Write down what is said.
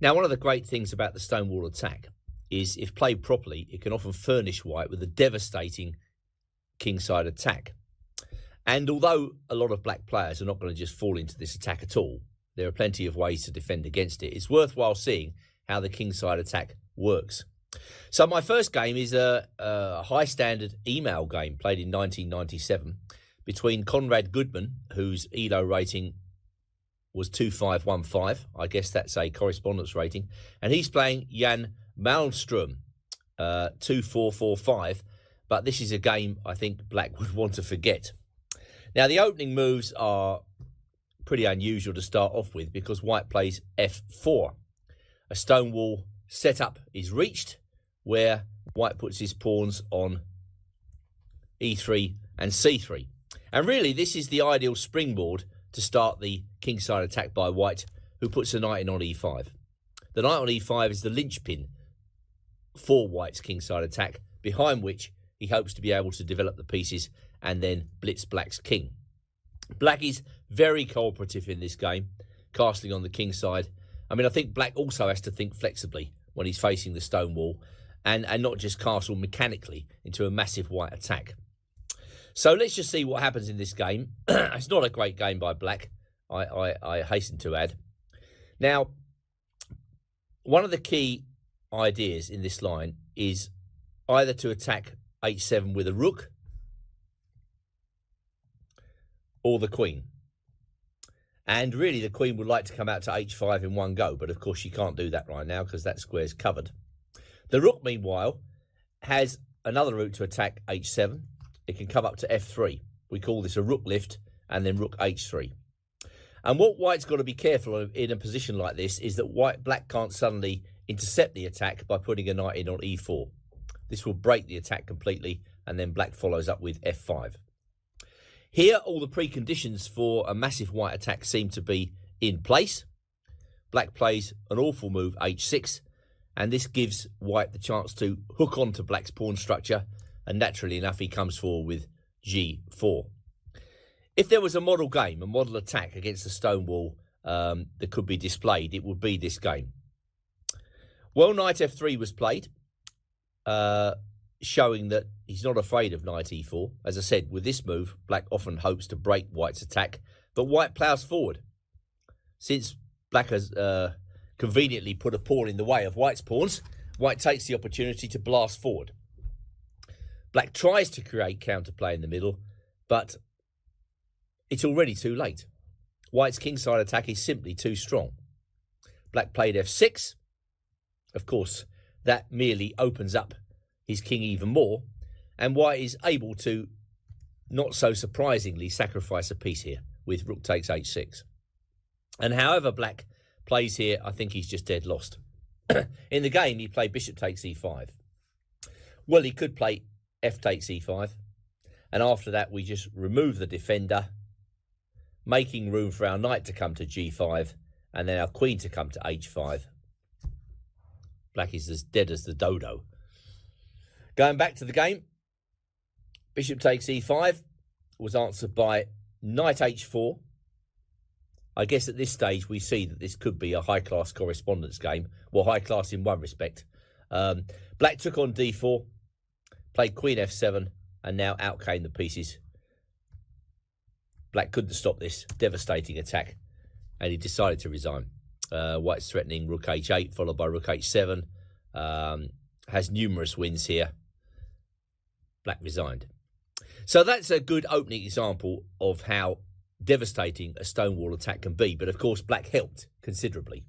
Now, one of the great things about the Stonewall Attack is, if played properly, it can often furnish white with a devastating kingside attack. And although a lot of black players are not going to just fall into this attack at all, there are plenty of ways to defend against it. It's worthwhile seeing how the kingside attack works. So my first game is a high-standard email game played in 1997 between Conrad Goodman, whose ELO rating was 2515. I guess that's a correspondence rating. And he's playing Jan Malmström, 2445. But this is a game I think black would want to forget. Now, the opening moves are pretty unusual to start off with because white plays f4. A Stonewall setup is reached where white puts his pawns on e3 and c3. And really, this is the ideal springboard to start the kingside attack by white, who puts a knight in on e5. The knight on e5 is the linchpin for white's kingside attack, behind which he hopes to be able to develop the pieces and then blitz black's king. Black is very cooperative in this game, castling on the king side. I mean, I think black also has to think flexibly when he's facing the Stonewall and not just castle mechanically into a massive white attack. So let's just see what happens in this game. It's not a great game by black, I hasten to add. Now, one of the key ideas in this line is either to attack h7 with a rook or the queen. And really, the queen would like to come out to h5 in one go, but of course she can't do that right now because that square's covered. The rook, meanwhile, has another route to attack h7. It can come up to f3. We call this a rook lift, and then rook h3. And what white's got to be careful of in a position like this is that black can't suddenly intercept the attack by putting a knight in on e4. This will break the attack completely, and then black follows up with f5. Here, all the preconditions for a massive white attack seem to be in place. Black plays an awful move, h6, and this gives white the chance to hook onto black's pawn structure, and naturally enough, he comes forward with g4. If there was a model game, a model attack against the Stonewall that could be displayed, it would be this game. Well, knight f3 was played, showing that he's not afraid of knight e4. As I said, with this move, black often hopes to break white's attack, but white plows forward. Since black has conveniently put a pawn in the way of white's pawns, white takes the opportunity to blast forward. Black tries to create counterplay in the middle, but it's already too late. White's kingside attack is simply too strong. Black played f6. Of course, that merely opens up his king even more, and white is able to, not so surprisingly, sacrifice a piece here with rook takes h6. And however black plays here, I think he's just dead lost. In the game, he played bishop takes e5. Well, he could play f takes e5, and after that we just remove the defender, making room for our knight to come to g5 and then our queen to come to h5. Black is as dead as the dodo. Going back to the game, bishop takes e5 was answered by knight h4. I guess at this stage we see that this could be a high-class correspondence game. Well, high-class in one respect. Black took on d4, played queen f7, and now out came the pieces. Black couldn't stop this devastating attack, and he decided to resign. White's threatening rook h8, followed by rook h7. Has numerous wins here. Black resigned. So that's a good opening example of how devastating a Stonewall attack can be. But of course, black helped considerably.